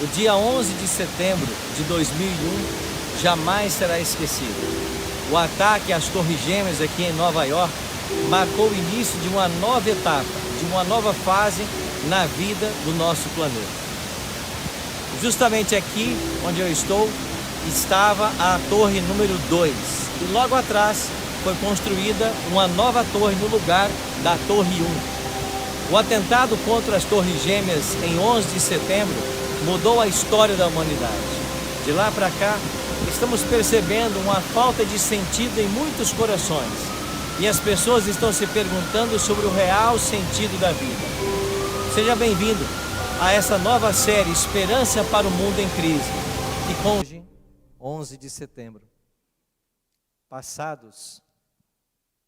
O dia 11 de setembro de 2001 jamais será esquecido. O ataque às Torres Gêmeas aqui em Nova York marcou o início de uma nova etapa, de uma nova fase na vida do nosso planeta. Justamente aqui onde eu estou, estava a torre número 2 e logo atrás foi construída uma nova torre no lugar da torre 1. O atentado contra as Torres Gêmeas em 11 de setembro mudou a história da humanidade. De lá para cá, estamos percebendo uma falta de sentido em muitos corações e as pessoas estão se perguntando sobre o real sentido da vida. Seja bem-vindo a essa nova série Esperança para o Mundo em Crise. E com hoje, 11 de setembro, passados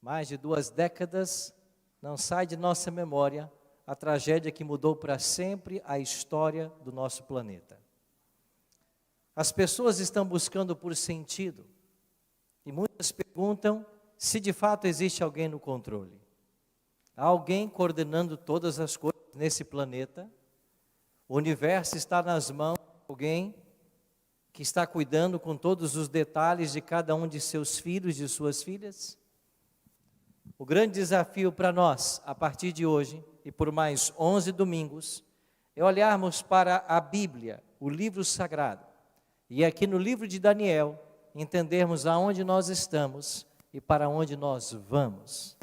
mais de 2 décadas, não sai de nossa memória a tragédia que mudou para sempre a história do nosso planeta. As pessoas estão buscando por sentido e muitas perguntam se de fato existe alguém no controle. Há alguém coordenando todas as coisas nesse planeta? O universo está nas mãos de alguém que está cuidando com todos os detalhes de cada um de seus filhos e de suas filhas? O grande desafio para nós, a partir de hoje, e por mais 11 domingos, é olharmos para a Bíblia, o livro sagrado, e aqui no livro de Daniel, entendermos aonde nós estamos e para onde nós vamos.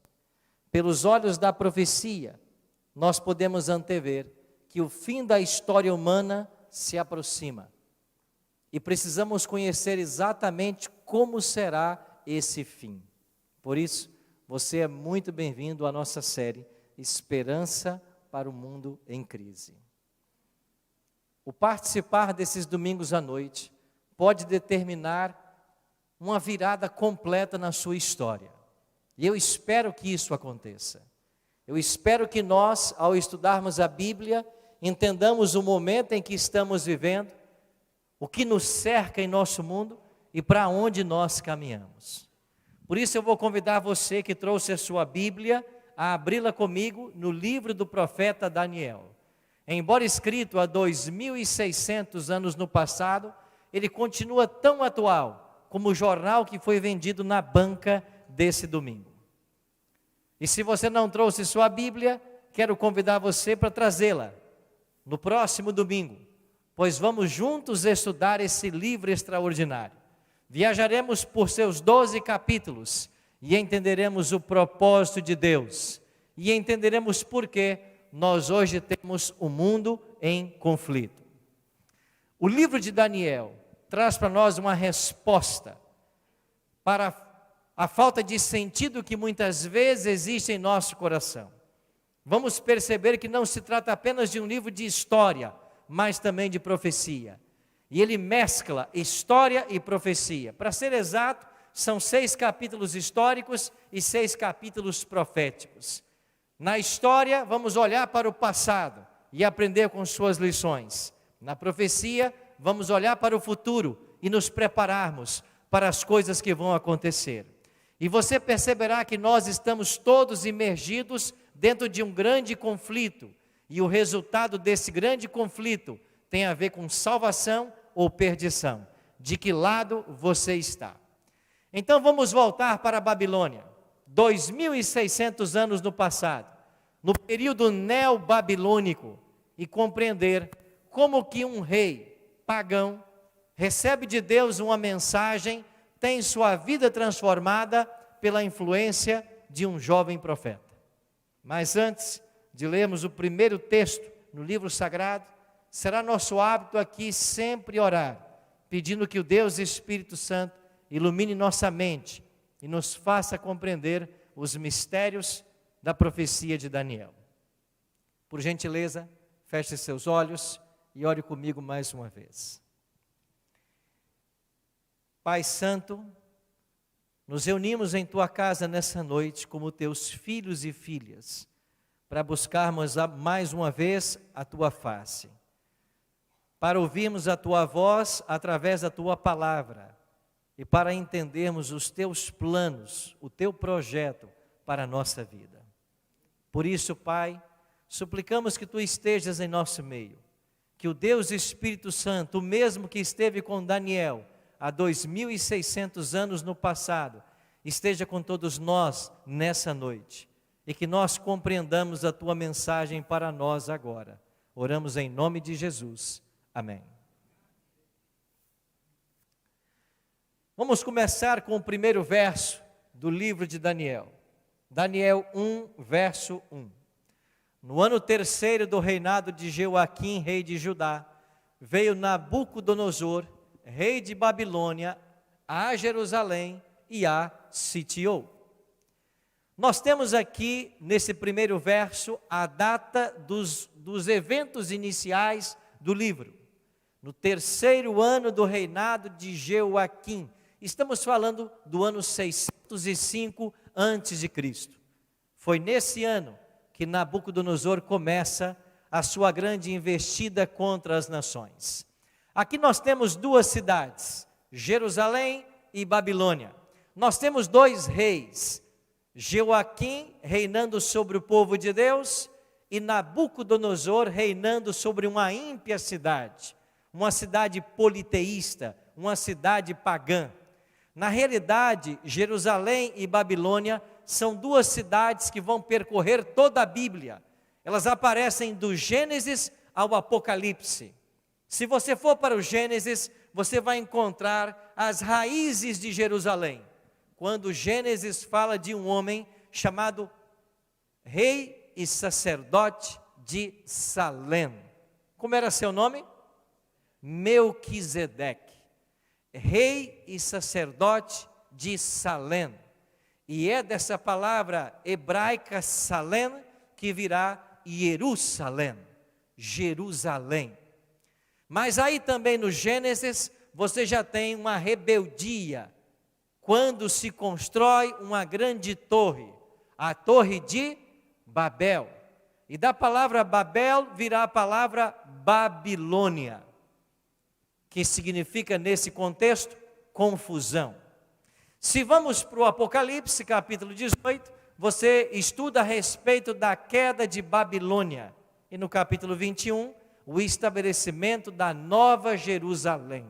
Pelos olhos da profecia, nós podemos antever que o fim da história humana se aproxima. E precisamos conhecer exatamente como será esse fim. Por isso, você é muito bem-vindo à nossa série Esperança para o Mundo em Crise. O participar desses domingos à noite pode determinar uma virada completa na sua história. E eu espero que isso aconteça. Eu espero que nós, ao estudarmos a Bíblia, entendamos o momento em que estamos vivendo, o que nos cerca em nosso mundo e para onde nós caminhamos. Por isso eu vou convidar você que trouxe a sua Bíblia a abri-la comigo no livro do profeta Daniel. Embora escrito há 2.600 anos no passado, ele continua tão atual como o jornal que foi vendido na banca desse domingo. E se você não trouxe sua Bíblia, quero convidar você para trazê-la no próximo domingo, pois vamos juntos estudar esse livro extraordinário. Viajaremos por seus 12 capítulos e entenderemos o propósito de Deus. E entenderemos por que nós hoje temos o mundo em conflito. O livro de Daniel traz para nós uma resposta para a falta de sentido que muitas vezes existe em nosso coração. Vamos perceber que não se trata apenas de um livro de história, mas também de profecia. E ele mescla história e profecia. Para ser exato, são 6 capítulos históricos e 6 capítulos proféticos. Na história, vamos olhar para o passado e aprender com suas lições. Na profecia, vamos olhar para o futuro e nos prepararmos para as coisas que vão acontecer. E você perceberá que nós estamos todos imergidos dentro de um grande conflito. E o resultado desse grande conflito tem a ver com salvação ou perdição. De que lado você está? Então vamos voltar para a Babilônia, 2.600 anos no passado, no período neobabilônico, e compreender como que um rei pagão recebe de Deus uma mensagem, tem sua vida transformada pela influência de um jovem profeta. Mas antes de lermos o primeiro texto no livro sagrado, será nosso hábito aqui sempre orar, pedindo que o Deus Espírito Santo ilumine nossa mente e nos faça compreender os mistérios da profecia de Daniel. Por gentileza, feche seus olhos e ore comigo mais uma vez. Pai Santo, nos reunimos em Tua casa nessa noite como Teus filhos e filhas, para buscarmos mais uma vez a Tua face, para ouvirmos a Tua voz através da Tua palavra, e para entendermos os Teus planos, o Teu projeto para a nossa vida. Por isso, Pai, suplicamos que Tu estejas em nosso meio, que o Deus Espírito Santo, o mesmo que esteve com Daniel há 2600 anos no passado, esteja com todos nós nessa noite, e que nós compreendamos a Tua mensagem para nós agora. Oramos em nome de Jesus. Amém. Vamos começar com o primeiro verso do livro de Daniel. Daniel 1, verso 1. No ano terceiro do reinado de Jeoaquim, rei de Judá, veio Nabucodonosor, rei de Babilônia, a Jerusalém e a sitiou. Nós temos aqui, nesse primeiro verso, a data dos eventos iniciais do livro. No terceiro ano do reinado de Jeoaquim. Estamos falando do ano 605 a.C. Foi nesse ano que Nabucodonosor começa a sua grande investida contra as nações. Aqui nós temos duas cidades, Jerusalém e Babilônia. Nós temos dois reis, Jeoaquim reinando sobre o povo de Deus e Nabucodonosor reinando sobre uma ímpia cidade, uma cidade politeísta, uma cidade pagã. Na realidade, Jerusalém e Babilônia são duas cidades que vão percorrer toda a Bíblia. Elas aparecem do Gênesis ao Apocalipse. Se você for para o Gênesis, você vai encontrar as raízes de Jerusalém. Quando Gênesis fala de um homem chamado rei e sacerdote de Salém. Como era seu nome? Melquisedeque. Rei e sacerdote de Salém. E é dessa palavra hebraica Salém que virá Jerusalém, Jerusalém. Mas aí também no Gênesis você já tem uma rebeldia, quando se constrói uma grande torre, a torre de Babel. E da palavra Babel virá a palavra Babilônia, que significa nesse contexto, confusão. Se vamos para o Apocalipse, capítulo 18, você estuda a respeito da queda de Babilônia. E no capítulo 21, o estabelecimento da Nova Jerusalém.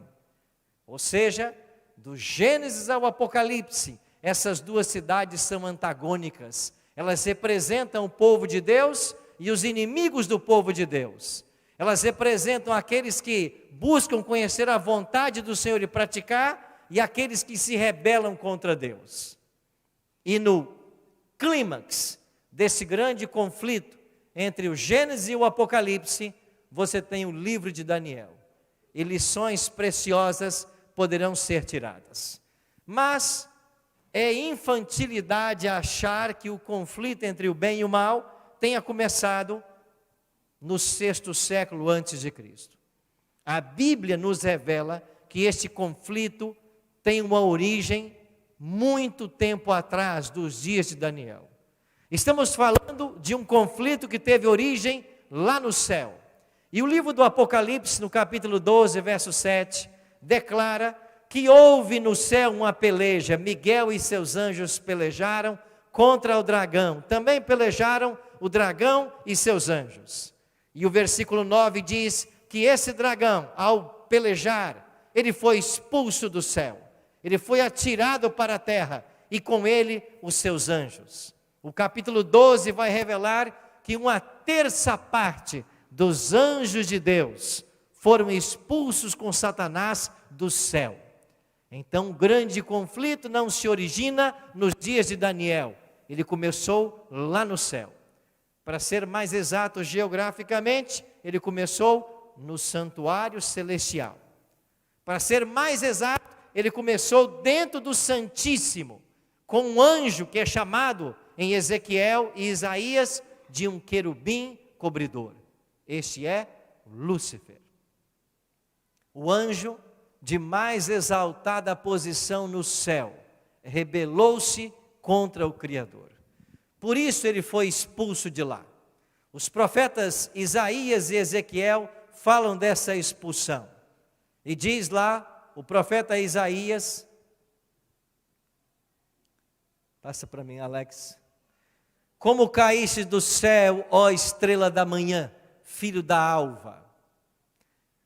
Ou seja, do Gênesis ao Apocalipse, essas duas cidades são antagônicas. Elas representam o povo de Deus e os inimigos do povo de Deus. Elas representam aqueles que buscam conhecer a vontade do Senhor e praticar, e aqueles que se rebelam contra Deus. E no clímax desse grande conflito entre o Gênesis e o Apocalipse, você tem o livro de Daniel. E lições preciosas poderão ser tiradas. Mas é infantilidade achar que o conflito entre o bem e o mal tenha começado no 6º século antes de Cristo. A Bíblia nos revela que este conflito tem uma origem muito tempo atrás dos dias de Daniel. Estamos falando de um conflito que teve origem lá no céu. E o livro do Apocalipse, no capítulo 12, verso 7, declara que houve no céu uma peleja. Miguel e seus anjos pelejaram contra o dragão. Também pelejaram o dragão e seus anjos. E o versículo 9 diz que esse dragão, ao pelejar, ele foi expulso do céu. Ele foi atirado para a terra e com ele os seus anjos. O capítulo 12 vai revelar que uma terça parte dos anjos de Deus foram expulsos com Satanás do céu. Então, o grande conflito não se origina nos dias de Daniel. Ele começou lá no céu. Para ser mais exato geograficamente, ele começou no santuário celestial. Para ser mais exato, ele começou dentro do Santíssimo, com um anjo que é chamado em Ezequiel e Isaías de um querubim cobridor. Este é Lúcifer. O anjo de mais exaltada posição no céu, rebelou-se contra o Criador. Por isso ele foi expulso de lá. Os profetas Isaías e Ezequiel falam dessa expulsão. E diz lá o profeta Isaías, passa para mim, Alex. Como caíste do céu, ó estrela da manhã, filho da alva.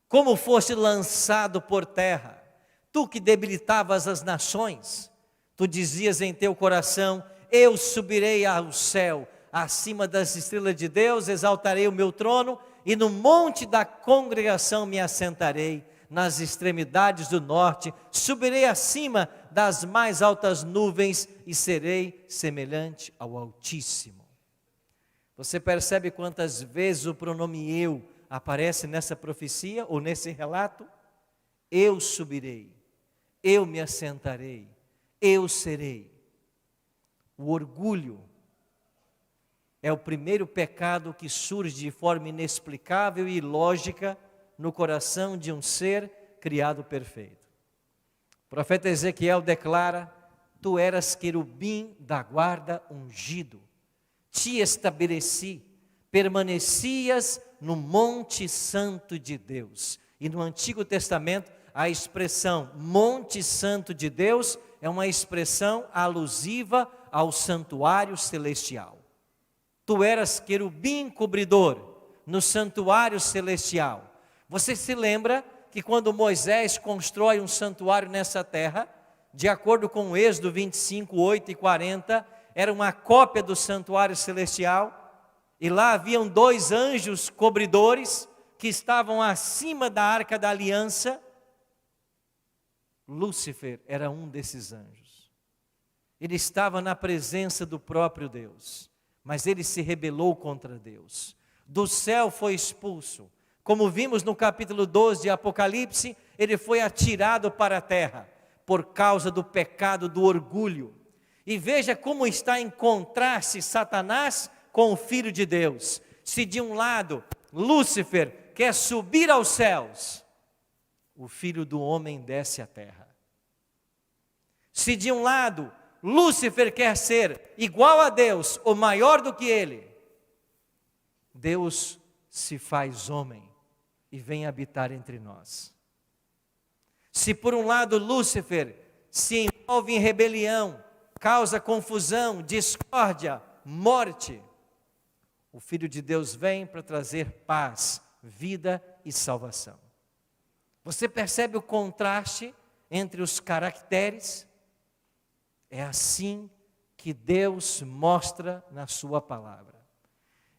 Como foste lançado por terra, tu que debilitavas as nações. Tu dizias em teu coração: eu subirei ao céu, acima das estrelas de Deus, exaltarei o meu trono, e no monte da congregação me assentarei, nas extremidades do norte, subirei acima das mais altas nuvens, e serei semelhante ao Altíssimo. Você percebe quantas vezes o pronome eu aparece nessa profecia, ou nesse relato? Eu subirei, eu me assentarei, eu serei. O orgulho é o primeiro pecado que surge de forma inexplicável e ilógica no coração de um ser criado perfeito. O profeta Ezequiel declara: tu eras querubim da guarda ungido, te estabeleci, permanecias no monte santo de Deus. E no Antigo Testamento, a expressão monte santo de Deus é uma expressão alusiva ao santuário celestial. Tu eras querubim cobridor no santuário celestial. Você se lembra que quando Moisés constrói um santuário nessa terra, de acordo com o Êxodo 25, 8 e 40, era uma cópia do santuário celestial, e lá haviam 2 anjos cobridores que estavam acima da arca da aliança. Lúcifer era um desses anjos. Ele estava na presença do próprio Deus, mas ele se rebelou contra Deus. Do céu foi expulso. Como vimos no capítulo 12 de Apocalipse, ele foi atirado para a terra, por causa do pecado do orgulho. E veja como está em contraste Satanás com o Filho de Deus. Se de um lado Lúcifer quer subir aos céus, o Filho do Homem desce à terra. Se de um lado Lúcifer quer ser igual a Deus, ou maior do que Ele, Deus se faz homem e vem habitar entre nós. Se por um lado Lúcifer se envolve em rebelião, causa confusão, discórdia, morte, o Filho de Deus vem para trazer paz, vida e salvação. Você percebe o contraste entre os caracteres? É assim que Deus mostra na sua palavra.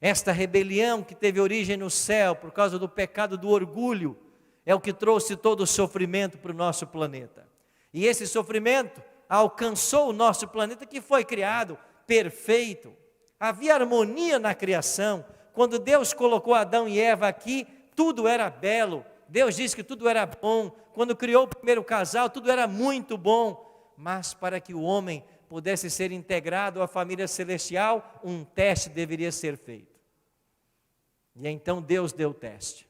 Esta rebelião que teve origem no céu por causa do pecado do orgulho é o que trouxe todo o sofrimento para o nosso planeta. E esse sofrimento alcançou o nosso planeta, que foi criado perfeito. Havia harmonia na criação. Quando Deus colocou Adão e Eva aqui, tudo era belo. Deus disse que tudo era bom. Quando criou o primeiro casal, tudo era muito bom. Mas para que o homem pudesse ser integrado à família celestial, um teste deveria ser feito. E então Deus deu o teste.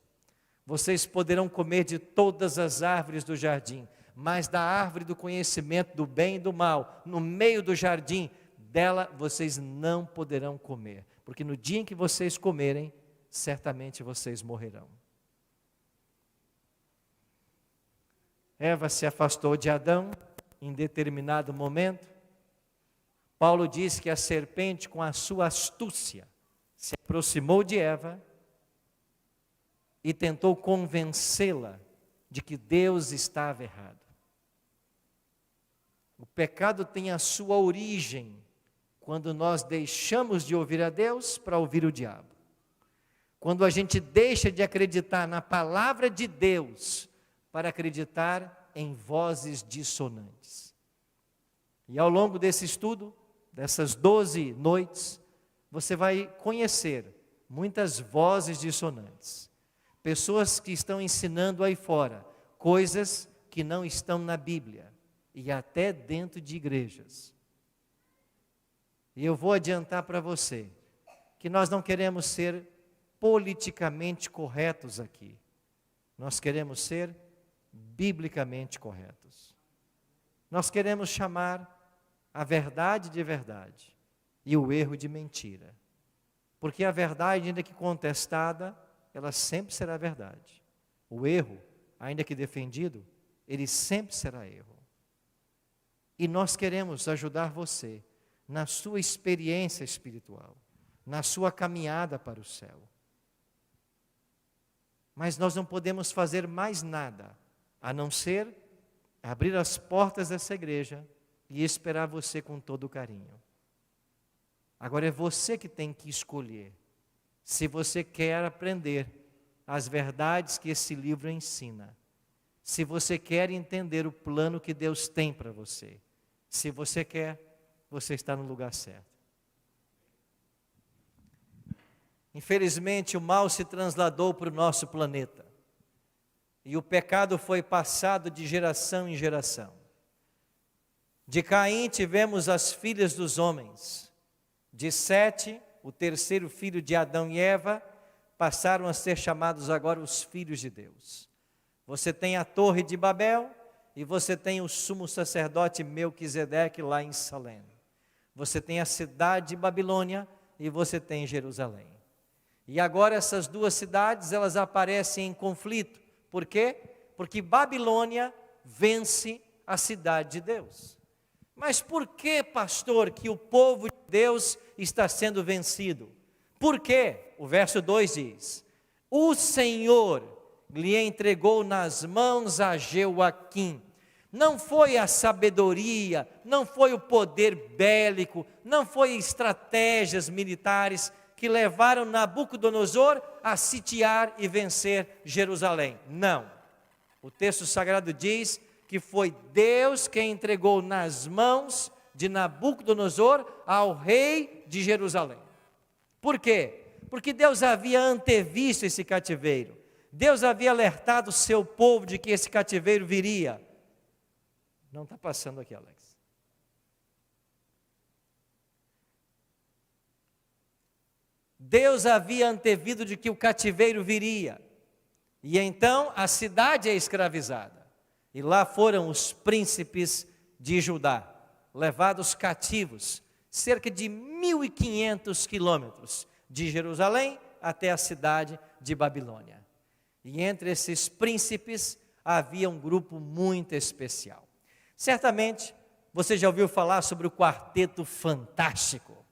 Vocês poderão comer de todas as árvores do jardim, mas da árvore do conhecimento do bem e do mal, no meio do jardim, dela vocês não poderão comer, porque no dia em que vocês comerem, certamente vocês morrerão. Eva se afastou de Adão em determinado momento. Paulo diz que a serpente, com a sua astúcia, se aproximou de Eva e tentou convencê-la de que Deus estava errado. O pecado tem a sua origem quando nós deixamos de ouvir a Deus para ouvir o diabo. Quando a gente deixa de acreditar na palavra de Deus para acreditar em vozes dissonantes. E ao longo desse estudo, dessas 12 noites, você vai conhecer muitas vozes dissonantes. Pessoas que estão ensinando aí fora coisas que não estão na Bíblia e até dentro de igrejas. E eu vou adiantar para você que nós não queremos ser politicamente corretos aqui. Nós queremos ser biblicamente corretos. Nós queremos chamar a verdade de verdade e o erro de mentira. Porque a verdade, ainda que contestada, ela sempre será verdade. O erro, ainda que defendido, ele sempre será erro. E nós queremos ajudar você na sua experiência espiritual, na sua caminhada para o céu. Mas nós não podemos fazer mais nada, a não ser abrir as portas dessa igreja e esperar você com todo carinho. Agora é você que tem que escolher, se você quer aprender as verdades que esse livro ensina, se você quer entender o plano que Deus tem para você. Se você quer, você está no lugar certo. Infelizmente, o mal se transladou para o nosso planeta. E o pecado foi passado de geração em geração. De Caim tivemos as filhas dos homens. De Sete, o terceiro filho de Adão e Eva, passaram a ser chamados agora os filhos de Deus. Você tem a Torre de Babel e você tem o sumo sacerdote Melquisedeque lá em Salém. Você tem a cidade de Babilônia e você tem Jerusalém. E agora essas duas cidades, elas aparecem em conflito. Por quê? Porque Babilônia vence a cidade de Deus. Mas por que, pastor, que o povo de Deus está sendo vencido? Por quê? O verso 2 diz: o Senhor lhe entregou nas mãos a Jeoaquim. Não foi a sabedoria, não foi o poder bélico, não foi estratégias militares que levaram Nabucodonosor a sitiar e vencer Jerusalém. Não. O texto sagrado diz que foi Deus quem entregou nas mãos de Nabucodonosor ao rei de Jerusalém. Por quê? Porque Deus havia antevisto esse cativeiro. Deus havia alertado o seu povo de que esse cativeiro viria. Não está passando aqui, Alex. Deus havia antevido de que o cativeiro viria. E então a cidade é escravizada. E lá foram os príncipes de Judá, levados cativos, cerca de 1.500 quilômetros de Jerusalém até a cidade de Babilônia. E entre esses príncipes havia um grupo muito especial. Certamente você já ouviu falar sobre o Quarteto Fantástico.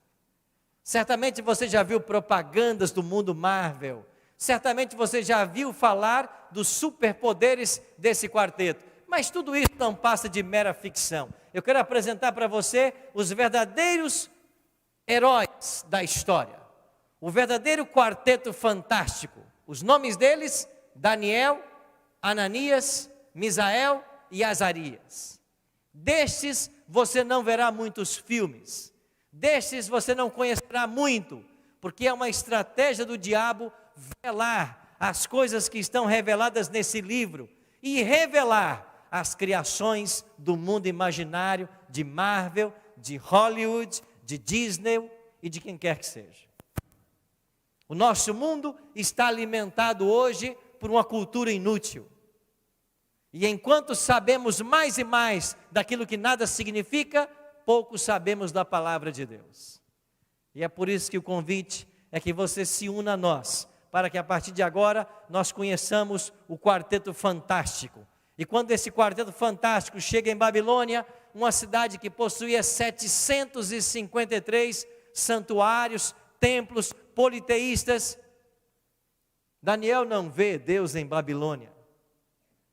Certamente você já viu propagandas do mundo Marvel. Certamente você já viu falar dos superpoderes desse quarteto. Mas tudo isso não passa de mera ficção. Eu quero apresentar para você os verdadeiros heróis da história. O verdadeiro Quarteto Fantástico. Os nomes deles: Daniel, Ananias, Misael e Azarias. Destes você não verá muitos filmes. Destes você não conhecerá muito, porque é uma estratégia do diabo velar as coisas que estão reveladas nesse livro e revelar as criações do mundo imaginário de Marvel, de Hollywood, de Disney e de quem quer que seja. O nosso mundo está alimentado hoje por uma cultura inútil. E enquanto sabemos mais e mais daquilo que nada significa, pouco sabemos da palavra de Deus. E é por isso que o convite é que você se una a nós, para que a partir de agora nós conheçamos o Quarteto Fantástico. E quando esse Quarteto Fantástico chega em Babilônia, uma cidade que possuía 753 santuários, templos politeístas, Daniel não vê Deus em Babilônia,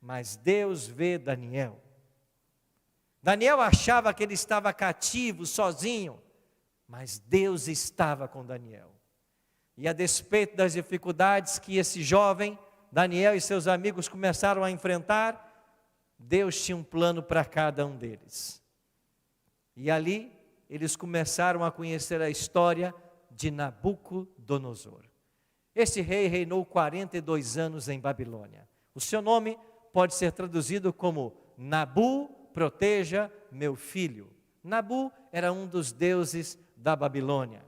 mas Deus vê Daniel. Daniel achava que ele estava cativo, sozinho, mas Deus estava com Daniel. E a despeito das dificuldades que esse jovem, Daniel e seus amigos começaram a enfrentar, Deus tinha um plano para cada um deles. E ali eles começaram a conhecer a história de Nabucodonosor. Este rei reinou 42 anos em Babilônia. O seu nome pode ser traduzido como Nabu, proteja meu filho. Nabu era um dos deuses da Babilônia.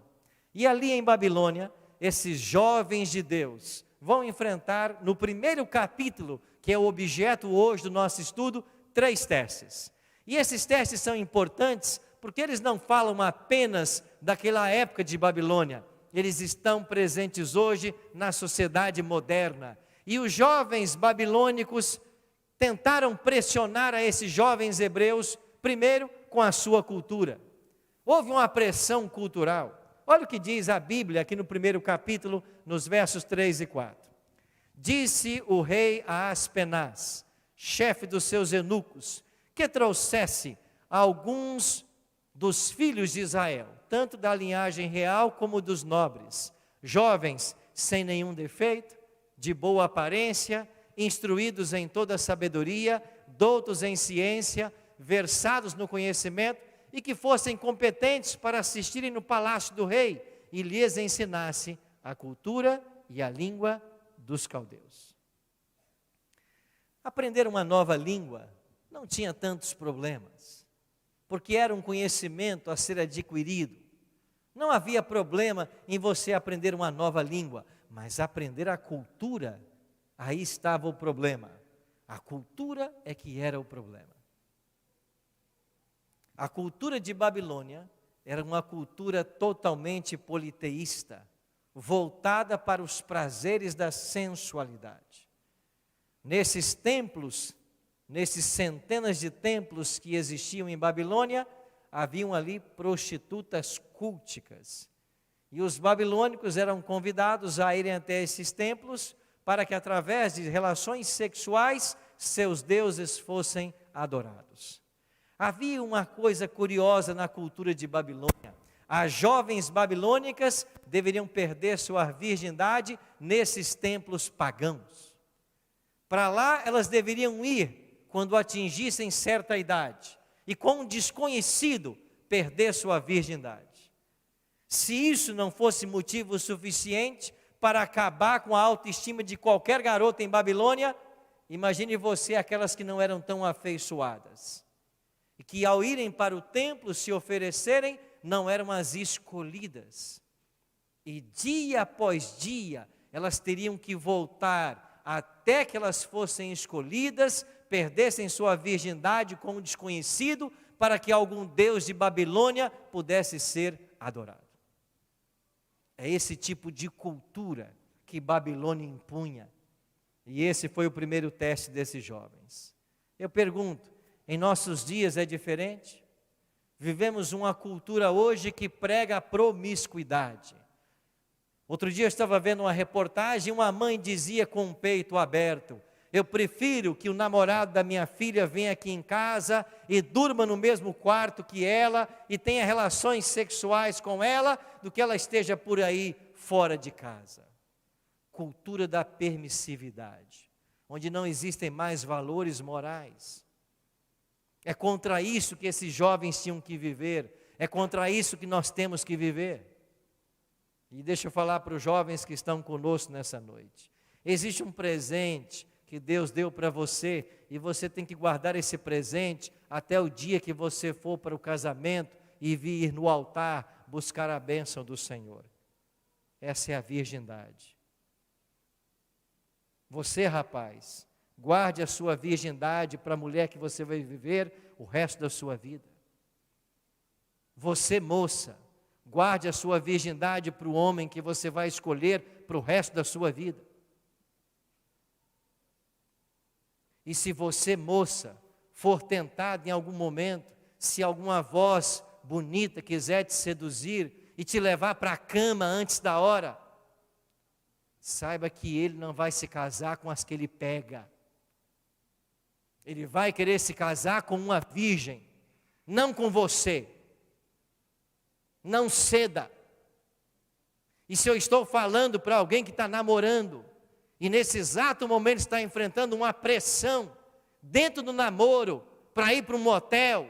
E ali em Babilônia, esses jovens de Deus vão enfrentar, no primeiro capítulo, que é o objeto hoje do nosso estudo, 3 testes. E esses testes são importantes porque eles não falam apenas daquela época de Babilônia. Eles estão presentes hoje na sociedade moderna. E os jovens babilônicos tentaram pressionar a esses jovens hebreus, primeiro com a sua cultura. Houve uma pressão cultural. Olha o que diz a Bíblia aqui no primeiro capítulo, nos versos 3 e 4. Disse o rei a Aspenaz, chefe dos seus eunucos, que trouxesse alguns dos filhos de Israel, tanto da linhagem real como dos nobres, jovens sem nenhum defeito, de boa aparência, instruídos em toda sabedoria, doutos em ciência, versados no conhecimento, e que fossem competentes para assistirem no palácio do rei e lhes ensinasse a cultura e a língua dos caldeus. Aprender uma nova língua não tinha tantos problemas, porque era um conhecimento a ser adquirido. Não havia problema em você aprender uma nova língua, mas aprender a cultura, aí estava o problema. A cultura é que era o problema. A cultura de Babilônia era uma cultura totalmente politeísta, voltada para os prazeres da sensualidade. Nesses templos, nesses centenas de templos que existiam em Babilônia, haviam ali prostitutas culticas. E os babilônicos eram convidados a irem até esses templos para que através de relações sexuais seus deuses fossem adorados. Havia uma coisa curiosa na cultura de Babilônia. As jovens babilônicas deveriam perder sua virgindade nesses templos pagãos. Para lá elas deveriam ir quando atingissem certa idade e com um desconhecido perder sua virgindade. Se isso não fosse motivo suficiente para acabar com a autoestima de qualquer garota em Babilônia, imagine você aquelas que não eram tão afeiçoadas e que ao irem para o templo se oferecerem, não eram as escolhidas. E dia após dia, elas teriam que voltar até que elas fossem escolhidas, perdessem sua virgindade com um desconhecido, para que algum deus de Babilônia pudesse ser adorado. É esse tipo de cultura que Babilônia impunha. E esse foi o primeiro teste desses jovens. Eu pergunto, em nossos dias é diferente? Vivemos uma cultura hoje que prega a promiscuidade. Outro dia eu estava vendo uma reportagem, uma mãe dizia com o peito aberto: eu prefiro que o namorado da minha filha venha aqui em casa e durma no mesmo quarto que ela e tenha relações sexuais com ela, do que ela esteja por aí fora de casa. Cultura da permissividade, onde não existem mais valores morais. É contra isso que esses jovens tinham que viver, é contra isso que nós temos que viver. E deixa eu falar para os jovens que estão conosco nessa noite. Existe um presente que Deus deu para você, e você tem que guardar esse presente até o dia que você for para o casamento e vir no altar buscar a bênção do Senhor. Essa é a virgindade. Você, rapaz, guarde a sua virgindade para a mulher que você vai viver o resto da sua vida. Você, moça, guarde a sua virgindade para o homem que você vai escolher para o resto da sua vida. E se você, moça, for tentada em algum momento, se alguma voz bonita quiser te seduzir e te levar para a cama antes da hora, saiba que ele não vai se casar com as que ele pega. Ele vai querer se casar com uma virgem, não com você. Não ceda. E se eu estou falando para alguém que está namorando, e nesse exato momento está enfrentando uma pressão dentro do namoro, para ir para um motel,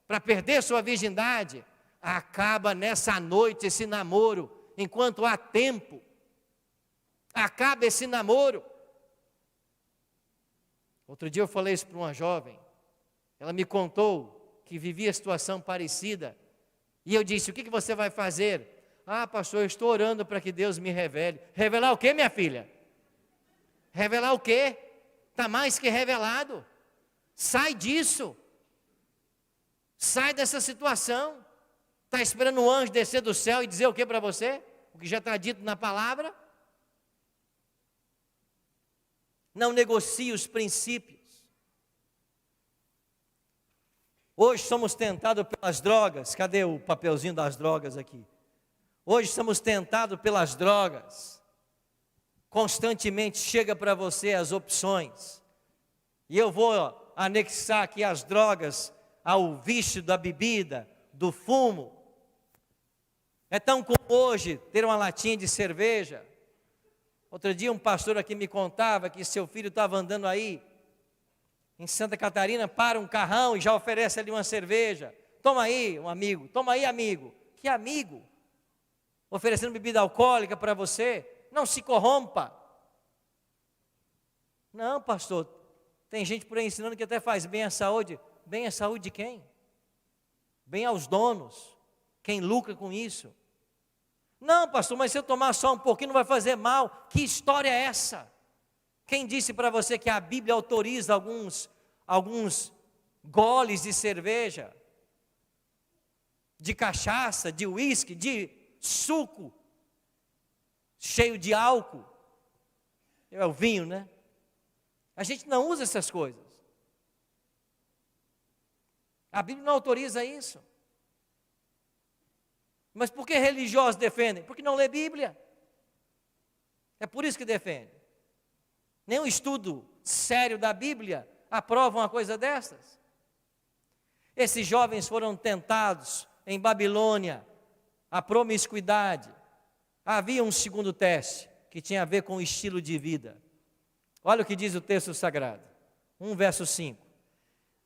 para perder sua virgindade, acaba nessa noite esse namoro, enquanto há tempo. Acaba esse namoro. Outro dia eu falei isso para uma jovem, ela me contou que vivia situação parecida, e eu disse: o que você vai fazer? Ah, pastor, eu estou orando para que Deus me revele. Revelar o quê, minha filha? Revelar o quê? Está mais que revelado. Sai disso. Sai dessa situação. Está esperando um anjo descer do céu e dizer o que para você? O que já está dito na palavra? Não negocie os princípios. Hoje somos tentados pelas drogas. Cadê o papelzinho das drogas aqui? Hoje somos tentados pelas drogas. Constantemente chega para você as opções. E eu vou anexar aqui as drogas ao vício da bebida, do fumo. É tão comum hoje ter uma latinha de cerveja. Outro dia um pastor aqui me contava que seu filho estava andando aí, em Santa Catarina, para um carrão e já oferece ali uma cerveja. Toma aí, um amigo, toma aí, amigo. Que amigo? Oferecendo bebida alcoólica para você. Não se corrompa. Não, pastor, tem gente por aí ensinando que até faz bem à saúde. Bem à saúde de quem? Bem aos donos. Quem lucra com isso? Não, pastor, mas se eu tomar só um pouquinho não vai fazer mal. Que história é essa? Quem disse para você que a Bíblia autoriza alguns goles de cerveja, de cachaça, de uísque, de suco, cheio de álcool? É o vinho, né? A gente não usa essas coisas. A Bíblia não autoriza isso. Mas por que religiosos defendem? Porque não lê Bíblia. É por isso que defendem. Nenhum estudo sério da Bíblia aprova uma coisa dessas. Esses jovens foram tentados em Babilônia, a promiscuidade. Havia um segundo teste, que tinha a ver com o estilo de vida. Olha o que diz o texto sagrado, 1 verso 5.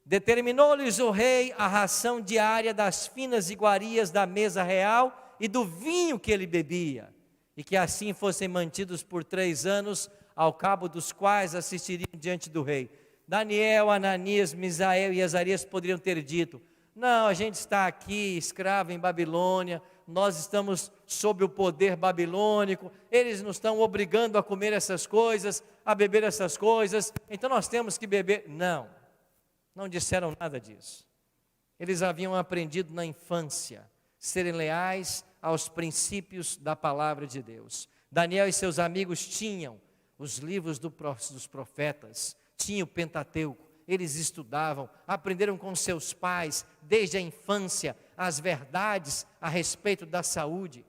Determinou-lhes o rei a ração diária das finas iguarias da mesa real e do vinho que ele bebia, e que assim fossem mantidos por 3 anos, ao cabo dos quais assistiriam diante do rei. Daniel, Ananias, Misael e Azarias poderiam ter dito: não, a gente está aqui escravo em Babilônia, nós estamos sob o poder babilônico, eles nos estão obrigando a comer essas coisas, a beber essas coisas, então nós temos que beber. Não, não disseram nada disso. Eles haviam aprendido na infância serem leais aos princípios da palavra de Deus. Daniel e seus amigos tinham os livros dos profetas, tinham o Pentateuco, eles estudavam, aprenderam com seus pais, desde a infância, as verdades a respeito da saúde.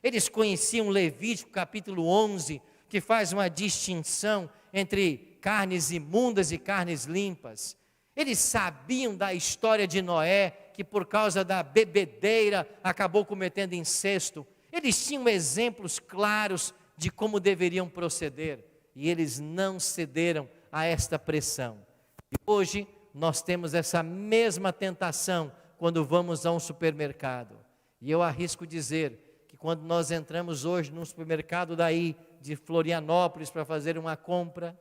Eles conheciam Levítico capítulo 11, que faz uma distinção entre carnes imundas e carnes limpas. Eles sabiam da história de Noé, que por causa da bebedeira acabou cometendo incesto. Eles tinham exemplos claros de como deveriam proceder, e eles não cederam a esta pressão. E hoje nós temos essa mesma tentação quando vamos a um supermercado. E eu arrisco dizer que quando nós entramos hoje num supermercado daí de Florianópolis para fazer uma compra,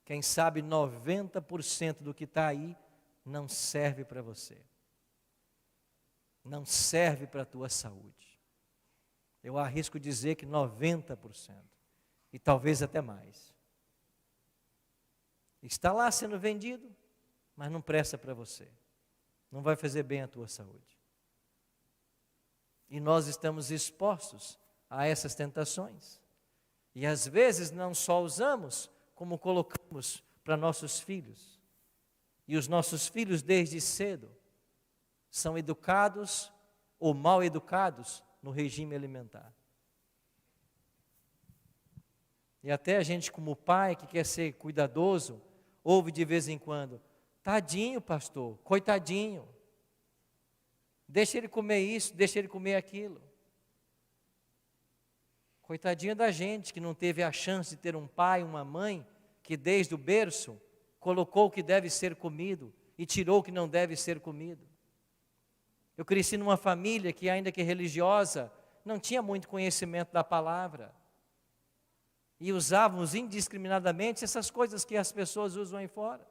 quem sabe 90% do que está aí não serve para você. Não serve para a tua saúde. Eu arrisco dizer que 90%. E talvez até mais. Está lá sendo vendido, mas não presta para você. Não vai fazer bem à tua saúde. E nós estamos expostos a essas tentações. E às vezes não só usamos, como colocamos para nossos filhos. E os nossos filhos desde cedo são educados ou mal educados no regime alimentar. E até a gente como pai que quer ser cuidadoso, ouve de vez em quando: tadinho pastor, coitadinho, deixa ele comer isso, deixa ele comer aquilo. Coitadinho da gente que não teve a chance de ter um pai, uma mãe, que desde o berço colocou o que deve ser comido e tirou o que não deve ser comido. Eu cresci numa família que, ainda que religiosa, não tinha muito conhecimento da palavra. E usávamos indiscriminadamente essas coisas que as pessoas usam aí fora.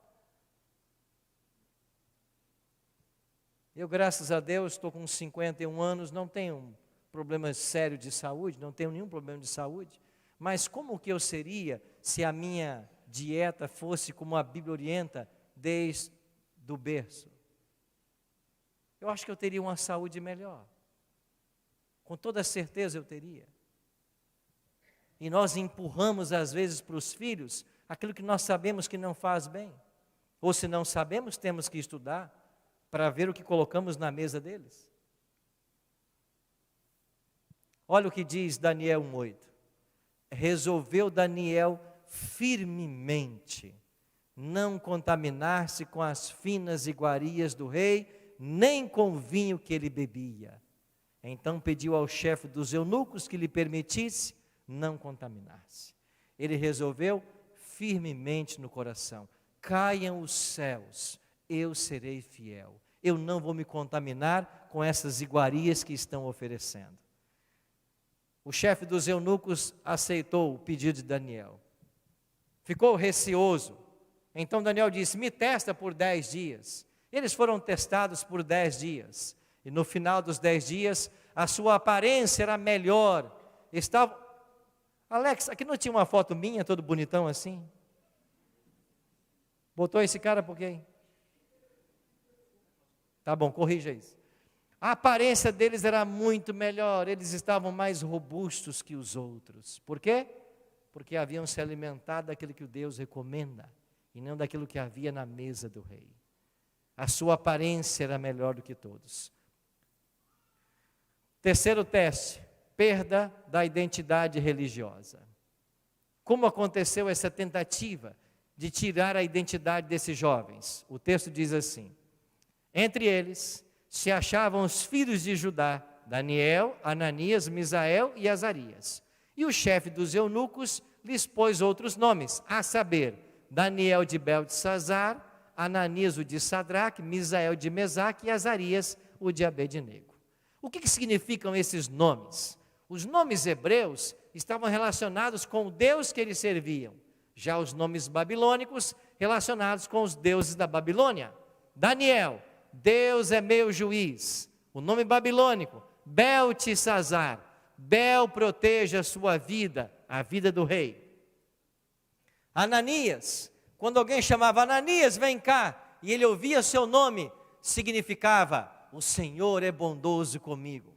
Eu, graças a Deus, estou com 51 anos, não tenho problema sério de saúde, não tenho nenhum problema de saúde, mas como que eu seria se a minha dieta fosse como a Bíblia orienta desde o berço? Eu acho que eu teria uma saúde melhor. Com toda certeza eu teria. E nós empurramos às vezes para os filhos aquilo que nós sabemos que não faz bem. Ou se não sabemos, temos que estudar para ver o que colocamos na mesa deles. Olha o que diz Daniel 1:8. Resolveu Daniel firmemente não contaminar-se com as finas iguarias do rei, nem com o vinho que ele bebia. Então pediu ao chefe dos eunucos que lhe permitisse não contaminar-se. Ele resolveu firmemente no coração: caiam os céus, eu serei fiel. Eu não vou me contaminar com essas iguarias que estão oferecendo. O chefe dos eunucos aceitou o pedido de Daniel. Ficou receoso. Então Daniel disse: me testa por 10 dias. Eles foram testados por 10 dias. E no final dos 10 dias, a sua aparência era melhor. Alex, aqui não tinha uma foto minha, todo bonitão assim? Botou esse cara por quê? Tá bom, corrija isso. A aparência deles era muito melhor, eles estavam mais robustos que os outros. Por quê? Porque haviam se alimentado daquilo que o Deus recomenda, e não daquilo que havia na mesa do rei. A sua aparência era melhor do que todos. Terceiro teste, perda da identidade religiosa. Como aconteceu essa tentativa de tirar a identidade desses jovens? O texto diz assim: entre eles se achavam os filhos de Judá, Daniel, Ananias, Misael e Azarias. E o chefe dos eunucos lhes pôs outros nomes, a saber, Daniel de Beltesazar, Ananias o de Sadraque, Misael de Mesaque e Azarias o de Abednego. O que significam esses nomes? Os nomes hebreus estavam relacionados com o Deus que eles serviam. Já os nomes babilônicos relacionados com os deuses da Babilônia. Daniel, Deus é meu juiz. O nome babilônico, Beltesazar, Bel proteja a sua vida, a vida do rei. Ananias, quando alguém chamava Ananias, vem cá, e ele ouvia seu nome, significava: o Senhor é bondoso comigo.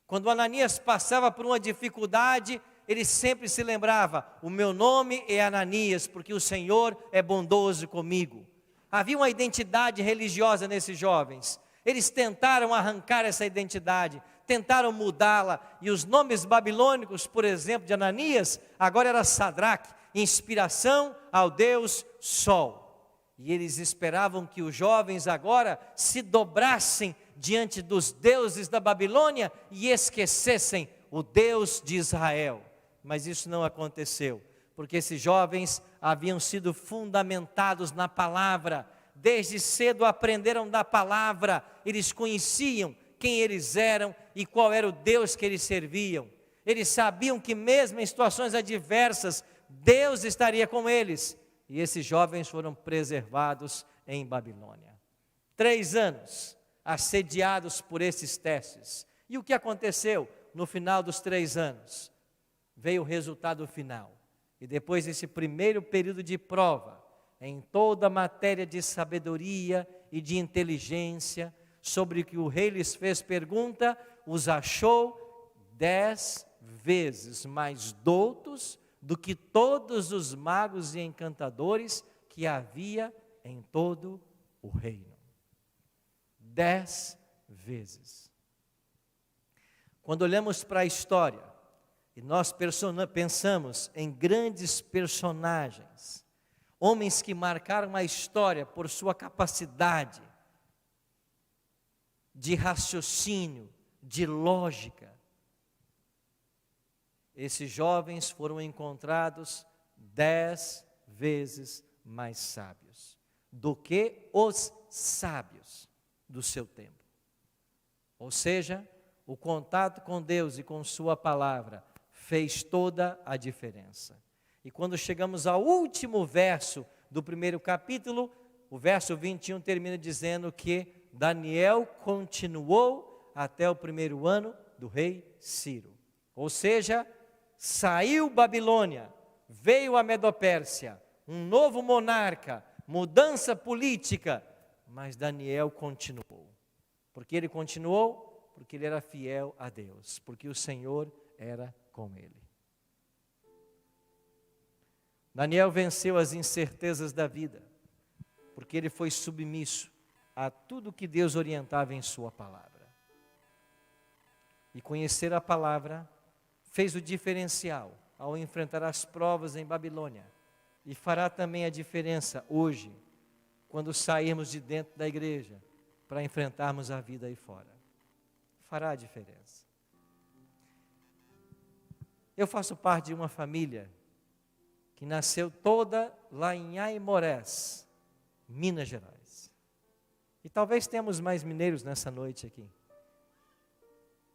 Quando Ananias passava por uma dificuldade, ele sempre se lembrava: o meu nome é Ananias, porque o Senhor é bondoso comigo. Havia uma identidade religiosa nesses jovens. Eles tentaram arrancar essa identidade, tentaram mudá-la, e os nomes babilônicos, por exemplo, de Ananias, agora era Sadraque, inspiração ao Deus Sol. E eles esperavam que os jovens agora se dobrassem diante dos deuses da Babilônia e esquecessem o Deus de Israel. Mas isso não aconteceu, porque esses jovens haviam sido fundamentados na palavra. Desde cedo aprenderam da palavra, eles conheciam quem eles eram e qual era o Deus que eles serviam. Eles sabiam que mesmo em situações adversas, Deus estaria com eles. E esses jovens foram preservados em Babilônia. 3 anos assediados por esses testes. E o que aconteceu no final dos 3 anos? Veio o resultado final. E depois desse primeiro período de prova, em toda a matéria de sabedoria e de inteligência, sobre o que o rei lhes fez pergunta, os achou 10 vezes mais doutos do que todos os magos e encantadores que havia em todo o reino. 10 vezes. Quando olhamos para a história, e nós pensamos em grandes personagens, homens que marcaram a história por sua capacidade de raciocínio, de lógica. Esses jovens foram encontrados 10 vezes mais sábios do que os sábios do seu tempo. Ou seja, o contato com Deus e com sua palavra fez toda a diferença. E quando chegamos ao último verso do primeiro capítulo, o verso 21 termina dizendo que Daniel continuou até o primeiro ano do rei Ciro. Ou seja, saiu Babilônia, veio a Medopérsia, um novo monarca, mudança política, mas Daniel continuou. Por que ele continuou? Porque ele era fiel a Deus, porque o Senhor era com ele. Daniel venceu as incertezas da vida, porque ele foi submisso a tudo que Deus orientava em sua palavra. E conhecer a palavra fez o diferencial ao enfrentar as provas em Babilônia. E fará também a diferença hoje, quando sairmos de dentro da igreja, para enfrentarmos a vida aí fora. Fará a diferença. Eu faço parte de uma família que nasceu toda lá em Aimorés, Minas Gerais. E talvez tenhamos mais mineiros nessa noite aqui.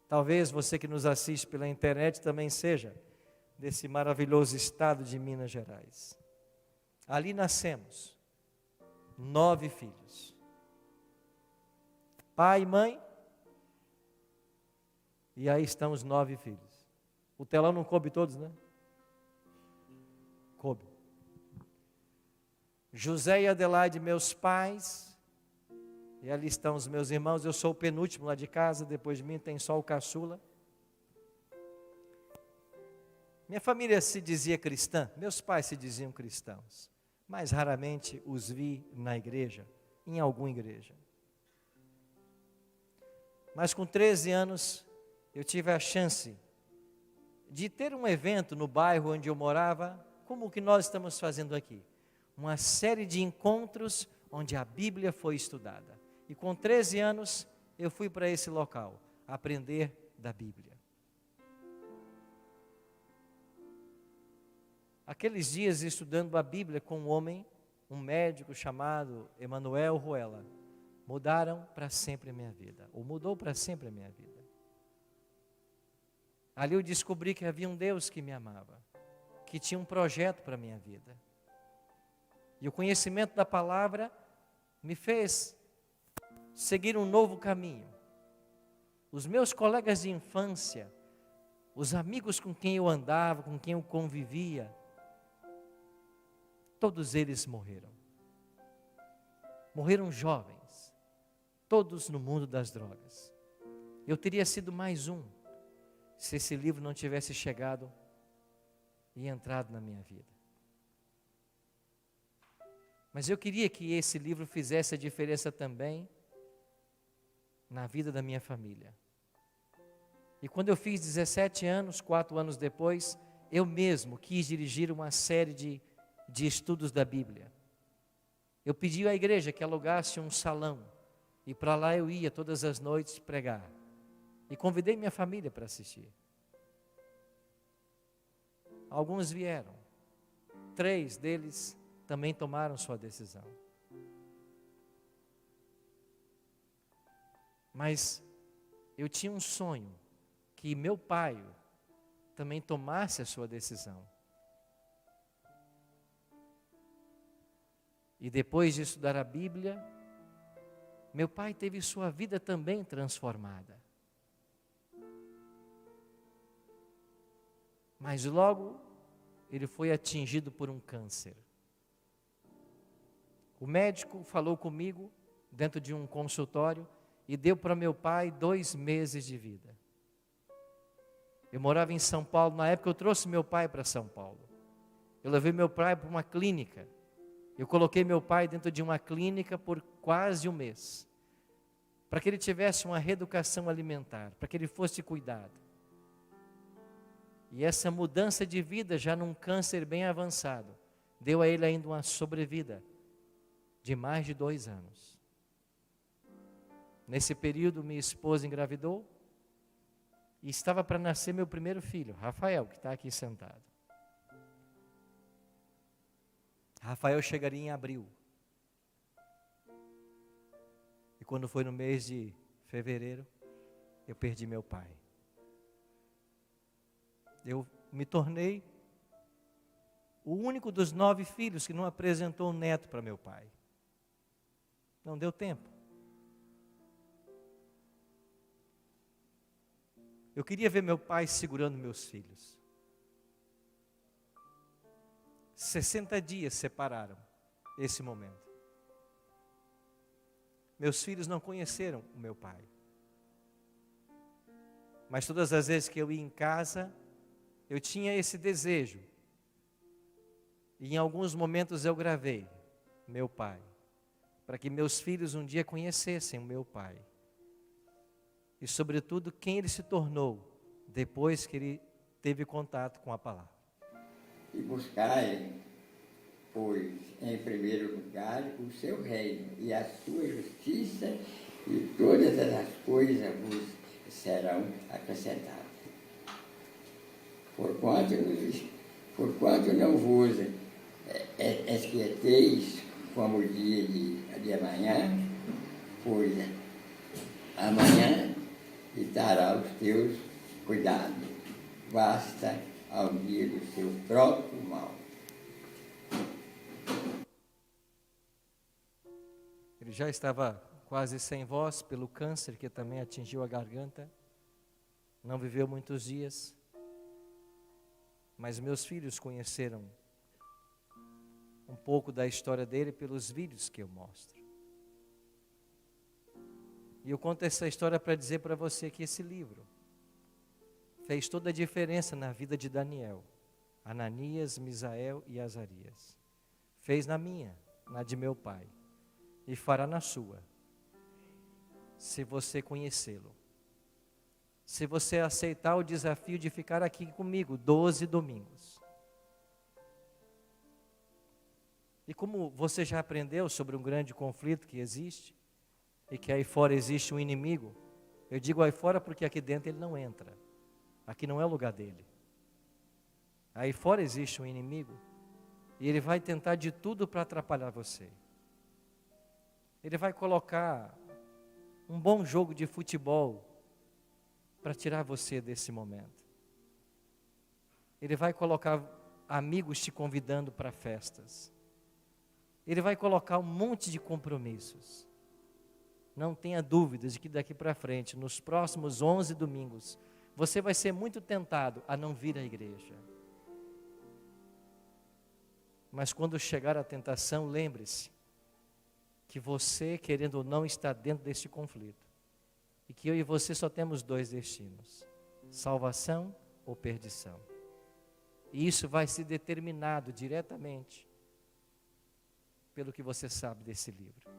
Talvez você que nos assiste pela internet também seja desse maravilhoso estado de Minas Gerais. Ali nascemos, 9 filhos. Pai e mãe, e aí estão os 9 filhos. O telão não coube todos, né? Coube. José e Adelaide, meus pais, e ali estão os meus irmãos. Eu sou o penúltimo lá de casa, depois de mim tem só o caçula. Minha família se dizia cristã, meus pais se diziam cristãos, mas raramente os vi na igreja, em alguma igreja. Mas com 13 anos, eu tive a chance de ter um evento no bairro onde eu morava, como o que nós estamos fazendo aqui. Uma série de encontros onde a Bíblia foi estudada. E com 13 anos, eu fui para esse local, aprender da Bíblia. Aqueles dias, estudando a Bíblia com um homem, um médico chamado Emanuel Ruela, mudaram para sempre a minha vida, ou mudou para sempre a minha vida. Ali eu descobri que havia um Deus que me amava, que tinha um projeto para a minha vida. E o conhecimento da palavra me fez seguir um novo caminho. Os meus colegas de infância, os amigos com quem eu andava, com quem eu convivia, todos eles morreram. Morreram jovens, todos no mundo das drogas. Eu teria sido mais um, se esse livro não tivesse chegado e entrado na minha vida. Mas eu queria que esse livro fizesse a diferença também na vida da minha família. E quando eu fiz 17 anos, 4 anos depois, eu mesmo quis dirigir uma série de estudos da Bíblia. Eu pedi à igreja que alugasse um salão, e para lá eu ia todas as noites pregar. E convidei minha família para assistir. Alguns vieram. 3 deles também tomaram sua decisão. Mas eu tinha um sonho, que meu pai também tomasse a sua decisão. E depois de estudar a Bíblia, meu pai teve sua vida também transformada. Mas logo ele foi atingido por um câncer. O médico falou comigo dentro de um consultório e deu para meu pai 2 meses de vida. Eu morava em São Paulo, na época eu trouxe meu pai para São Paulo. Eu levei meu pai para uma clínica. Eu coloquei meu pai dentro de uma clínica por quase 1 mês, para que ele tivesse uma reeducação alimentar, para que ele fosse cuidado. E essa mudança de vida, já num câncer bem avançado, deu a ele ainda uma sobrevida de mais de 2 anos. Nesse período, minha esposa engravidou e estava para nascer meu primeiro filho, Rafael, que está aqui sentado. Rafael chegaria em abril. E quando foi no mês de fevereiro, eu perdi meu pai. Eu me tornei o único dos 9 filhos que não apresentou um neto para meu pai. Não deu tempo. Eu queria ver meu pai segurando meus filhos. 60 dias separaram esse momento. Meus filhos não conheceram o meu pai. Mas todas as vezes que eu ia em casa, eu tinha esse desejo. E em alguns momentos eu gravei meu pai. para que meus filhos um dia conhecessem o meu pai. E, sobretudo, quem ele se tornou depois que ele teve contato com a palavra. E buscai, pois, em primeiro lugar, o seu reino e a sua justiça, e todas as coisas vos serão acrescentadas. Porquanto não vos esquieteis como o dia de amanhã, pois amanhã estará os teus cuidados. Basta ao dia do seu próprio mal. Ele já estava quase sem voz pelo câncer que também atingiu a garganta. Não viveu muitos dias. Mas meus filhos conheceram um pouco da história dele pelos vídeos que eu mostro. E eu conto essa história para dizer para você que esse livro fez toda a diferença na vida de Daniel, Ananias, Misael e Azarias. Fez na minha, na de meu pai, e fará na sua, se você conhecê-lo. Se você aceitar o desafio de ficar aqui comigo 12 domingos. E como você já aprendeu sobre um grande conflito que existe, e que aí fora existe um inimigo, eu digo aí fora porque aqui dentro ele não entra. Aqui não é o lugar dele. Aí fora existe um inimigo, e ele vai tentar de tudo para atrapalhar você. Ele vai colocar um bom jogo de futebol para tirar você desse momento. Ele vai colocar amigos te convidando para festas. Ele vai colocar um monte de compromissos. Não tenha dúvidas de que daqui para frente, nos próximos 11 domingos, você vai ser muito tentado a não vir à igreja. Mas quando chegar a tentação, lembre-se que você, querendo ou não, está dentro desse conflito. E que eu e você só temos 2 destinos: salvação ou perdição. E isso vai ser determinado diretamente pelo que você sabe desse livro.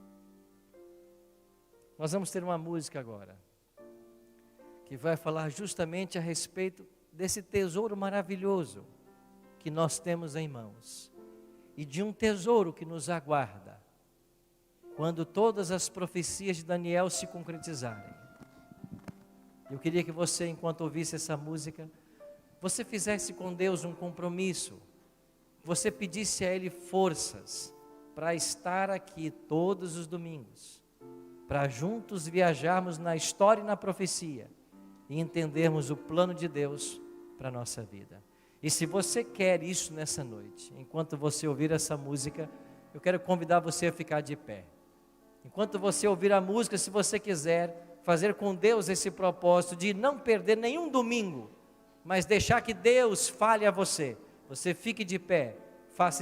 Nós vamos ter uma música agora que vai falar justamente a respeito desse tesouro maravilhoso que nós temos em mãos, e de um tesouro que nos aguarda quando todas as profecias de Daniel se concretizarem. Eu queria que você, enquanto ouvisse essa música, você fizesse com Deus um compromisso, você pedisse a Ele forças para estar aqui todos os domingos, para juntos viajarmos na história e na profecia e entendermos o plano de Deus para a nossa vida. E se você quer isso nessa noite, enquanto você ouvir essa música, eu quero convidar você a ficar de pé. Enquanto você ouvir a música, se você quiser fazer com Deus esse propósito de não perder nenhum domingo, mas deixar que Deus fale a você, você fique de pé, faça